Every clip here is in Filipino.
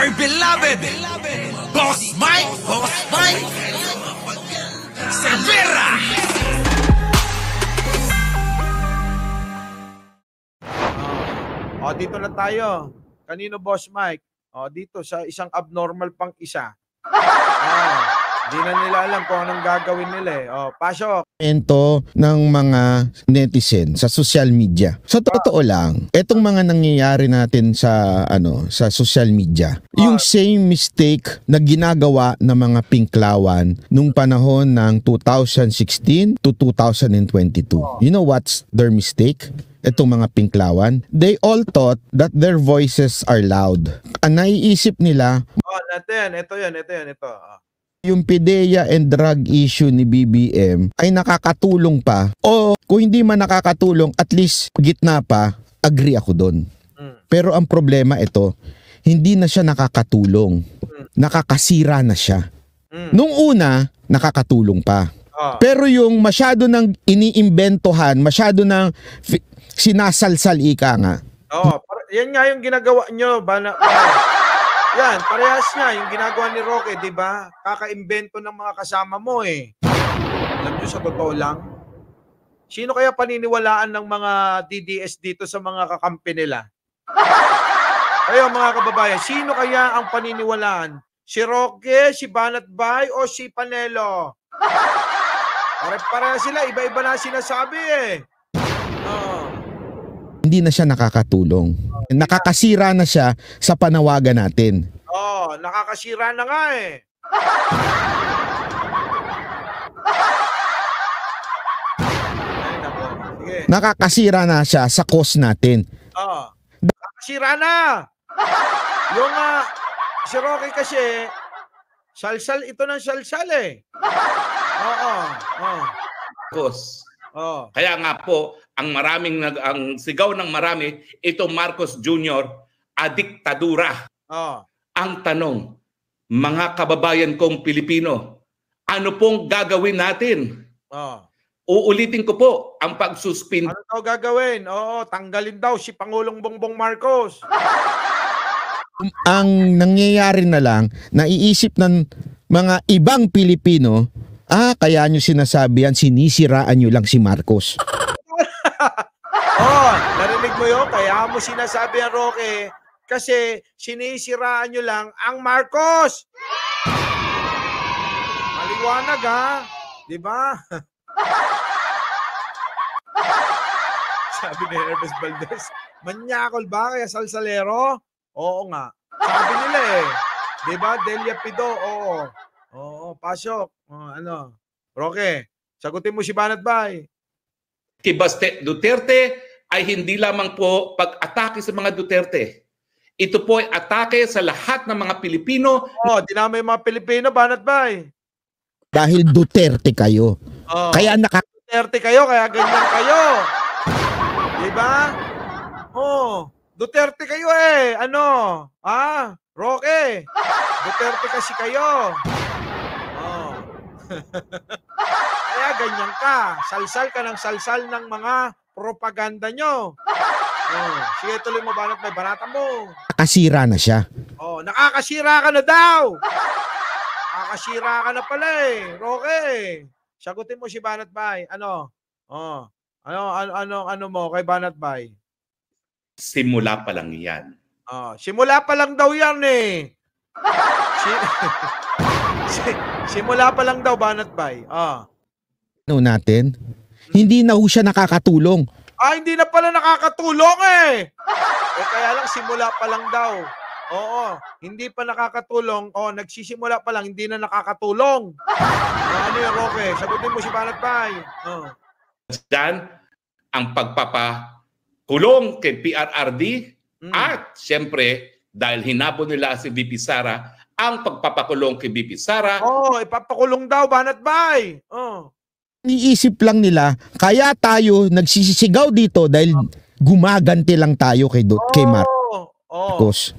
my beloved Boss Mike Cervera. Dito na tayo. Kanino, Boss Mike? Dito sa isang abnormal pang isa. Di na nila alam kung anong gagawin nila eh. Pasok. Ito ng mga netizen sa social media. Sa totoo lang, etong mga nangyayari natin sa sa social media, yung same mistake na ginagawa ng mga pinklawan nung panahon ng 2016 to 2022. You know what's their mistake? Itong mga pinklawan, they all thought that their voices are loud. Ang naiisip nila, ito. Yung PDEA and drug issue ni BBM ay nakakatulong pa, o kung hindi man nakakatulong, at least gitna pa, agree ako doon. Pero ang problema ito, hindi na siya nakakatulong. Nakakasira na siya. Nung una, nakakatulong pa. Pero yung masyado nang iniimbentohan, masyado nang sinasalsal ika nga. Yan nga yung ginagawa nyo. Yan, parehas nga yung ginagawa ni Roque, di ba? Kakaimbento ng mga kasama mo eh. Alam nyo, sa totoo lang, sino kaya paniniwalaan ng mga DDS dito sa mga kakampi nila? Kayo mga kababayan, sino kaya ang paniniwalaan? Si Roque, si Banatbay, o si Panelo? Pare-pareha sila, iba-iba na sinasabi eh. Hindi na siya nakakatulong. Nakakasira na siya sa panawagan natin. Nakakasira na nga eh. Nakakasira na siya sa cause natin. Nakakasira na. Yung si Roque kasi, salsal ito ng salsal eh. Marcos. Kaya nga po, ang sigaw ng marami, ito Marcos Jr., adiktadura. Ang tanong, mga kababayan kong Pilipino, ano pong gagawin natin? Uulitin ko po, ang pagsuspend. Ano daw gagawin? Tanggalin daw si Pangulong Bongbong Marcos. Ang nangyayari na lang, naiisip ng mga ibang Pilipino, kaya nyo sinasabi yan, sinisiraan nyo lang si Marcos. Narinig mo yun? Kaya mo sinasabi yan, Roque, kasi sinisiraan nyo lang ang Marcos. Maliwanag di ba? Sabi ni Hermes Valdez, manyakol ba kaya salsalero? Oo nga. Sabi nila eh. Di ba? Delia Pido, oo. Pasok. Roque, sagutin mo si Banatbay. Si Baste Duterte ay hindi lamang po pag-atake sa mga Duterte. Ito po ay atake sa lahat ng mga Pilipino. Dinamay mga Pilipino, Banatbay. Dahil Duterte kayo. Kaya Duterte kayo, kaya ganyan kayo. Diba? Duterte kayo eh. Roque. Duterte kasi kayo. Kaya ganyan ka. Salsal ka ng salsal ng mga propaganda nyo. Sige, tuloy mo, Banatbay. Banatan mo. Nakasira na siya. Nakakasira ka na daw. Nakakasira ka na pala eh. Roque. Sagutin mo si Banatbay. Ano mo kay Banatbay? Simula pa lang yan. Simula pa lang daw yan eh. Simula pa lang daw, Banatbay. Natin, hindi na ho siya nakakatulong. Hindi na pala nakakatulong eh. Kaya lang simula pa lang daw. Hindi pa nakakatulong. Nagsisimula pa lang, hindi na nakakatulong. Ano yung Roque? Sagutin mo si Banatbay. Diyan, ang pagpapakulong kay PRRD at siyempre, dahil hinabo nila si VP Sara, ang pagpapakulong kay VP Sara. Ipapakulong daw, Banatbay. Niisip lang nila, kaya tayo nagsisisigaw dito dahil gumaganti lang tayo kay Marcos.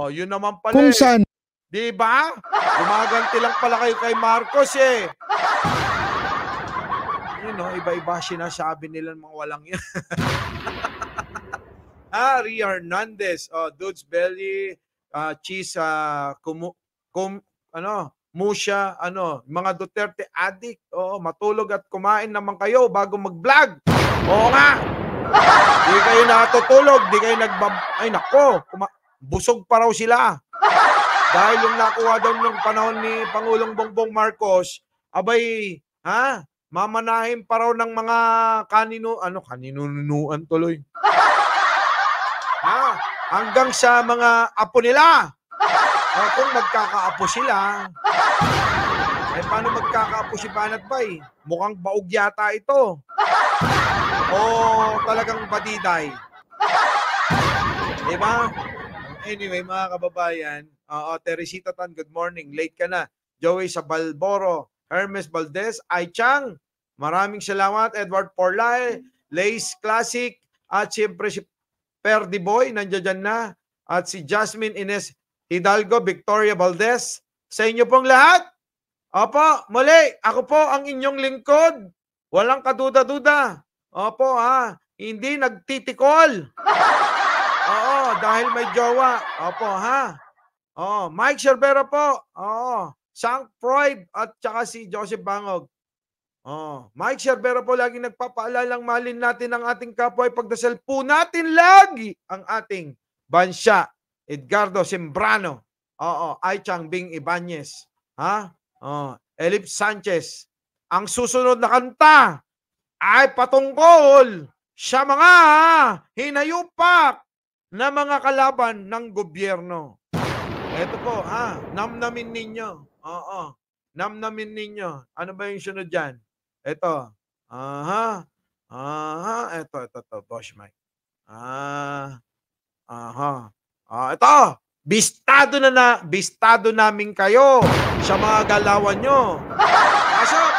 Yun naman pala. Kung saan? Diba? Gumaganti lang pala kayo kay Marcos eh. Iba-iba sinasabi nila mga walang yan. Ria Hernandez, Dudes Belly, cheese, Musha, mga Duterte addict. Oo, matulog at kumain naman kayo bago mag-vlog. Oo nga. Di kayo natutulog, di kayo ay nako, busog pa raw sila. Dahil yung nakuha daw ng panahon ni Pangulong Bongbong Marcos, abay, mamanahin pa raw ng mga kaninunuan tuloy. Hanggang sa mga apo nila. Kung magkakaapo sila, paano magkakaapo si Banat Bay? Mukhang baog yata ito. O talagang badiday. Diba? Anyway, mga kababayan, Teresita Tan, good morning. Late ka na. Joey Sabalboro, Hermes Valdez, Aichang, maraming salamat. Edward Porlay, Lace Classic, at siyempre si Perdi Boy, nandiyan na. At si Jasmine Ines Hidalgo, Victoria Valdez, sa inyo pong lahat. Opo, muli, ako po ang inyong lingkod. Walang kaduda-duda. Opo, hindi nagtitikol. Oo, dahil may jowa. Opo, Mike Cervera po. Oo, Sank Freud at saka si Joseph Bangog. Mike Cervera po lagi nagpapaalalang mahalin natin ang ating kapwa. Pagdasal po natin lagi ang ating bansya. Edgardo Sembrano. Aichang Bing Ibanez. Elip Sanchez. Ang susunod na kanta ay patungkol sa mga hinayupak na mga kalaban ng gobyerno. Ito po, namnamin ninyo. Namnamin ninyo. Ano ba yung sunod dyan? Ito. Ito, Boss Mike. Ito. Bistado namin kayo sa mga galawan nyo. Pasok!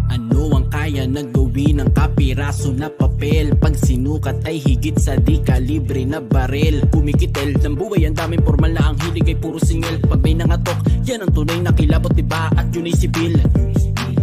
Ano ang kaya ng gawin ng kapiraso na papel? Pag sinukat ay higit sa di kalibre na baril. Kumikitel ng buhay, ang daming formal na ang hilig ay puro singil. Pag may nangatok, yan ang tunay na kilabot, diba? At yun ay sibil.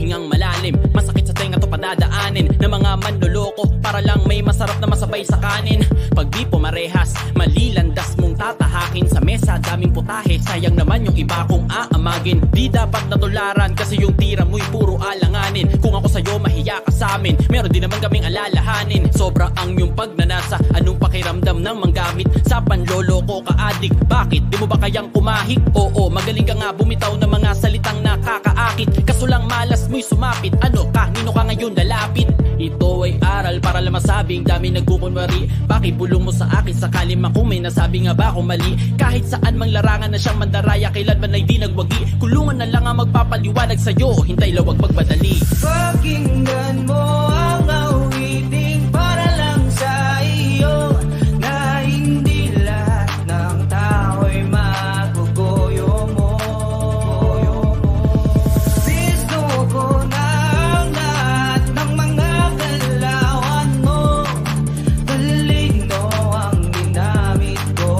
Hingang malalim, masakit sa tenga to padadaanin na mga manloloko para lang may masarap na masabay sa kanin. Pag di pumarehas, malilandas mong tatahakin. Sa mesa, daming putahe, sayang naman yung iba kong aamagin. Di dapat natularan kasi yung tira mo'y puro alanganin. Kung ako sa'yo, mahiya ka sa amin, meron din naman kaming alalahanin. Sobra ang yung pagnanasa, anong pakiramdam ng manggamit sa panloloko ka adik? Bakit? Di mo ba kayang kumahik? Oo, magaling ka nga bumitaw ng mga salitang nakakaakit. Kaso lang malas mo'y sumapit. Ano ka? Nino ka ngayon nalapit? Ito ay aral para lang masabing dami nagkukunwari. Pakibulong mo sa akin sakali man kung may nasabi nga ba akong mali. Kahit saan mang larangan na siyang mandaraya, kailanman ay di nagwagi. Kulungan na lang ang magpapaliwanag sa'yo, hintay lawag magmadali. Pakinggan mo ang awiting para lang sa iyo, na hindi lahat ng tao'y maguguyo mo. Gusto ko na ang lahat ng mga galawan mo. Talino ang ginamit ko,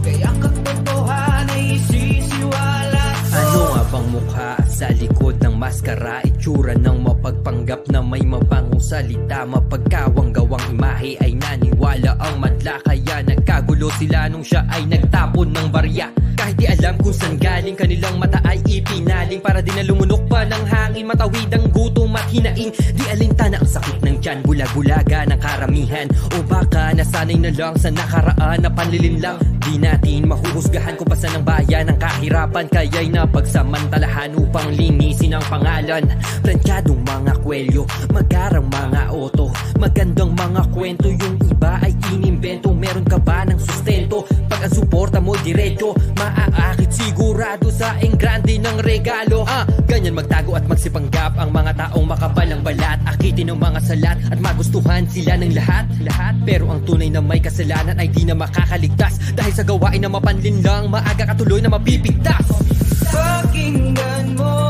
kaya katotohan ay isisiwala ko. Ano nga bang mukha sa likod ng maskara? Itsura ng mapagpanggap na may mabangong salita. Mapagkawang gawang imahe ay naniwala ang madla. Kaya nagkagulo sila nung siya ay nagtapon ng barya. Kahit di alam kung saan galing, kanilang mata ay ipinaling para di na lumunok pa ng hangin. Matawid ang gutom at hinaing, di alintana ang sakit ng tiyan. Bulag-bulaga ng karamihan, o baka nasanay na lang sa nakaraan na panlilin lang. Di natin mahuhusgahan kung basta ng bayan ang kahirapan. Kaya'y napagsamantalahan upang linisin ang pangalan. Planchadong mga kwelyo, magarang mga oto, magandang mga kwento. Yung iba ay inimbento. Meron ka ba ng sustento? Pag ang suporta mo diretso, maaakit sigurado sa enggrande ng regalo. Ganyan magtago at magsipanggap ang mga taong makabalang balat. Akitin ang mga salat at magustuhan sila ng lahat. Pero ang tunay na may kasalanan ay di na makakaligtas. Dahil sa gawain na mapanlin lang, maaga ka tuloy na mapipigtas. Pakinggan mo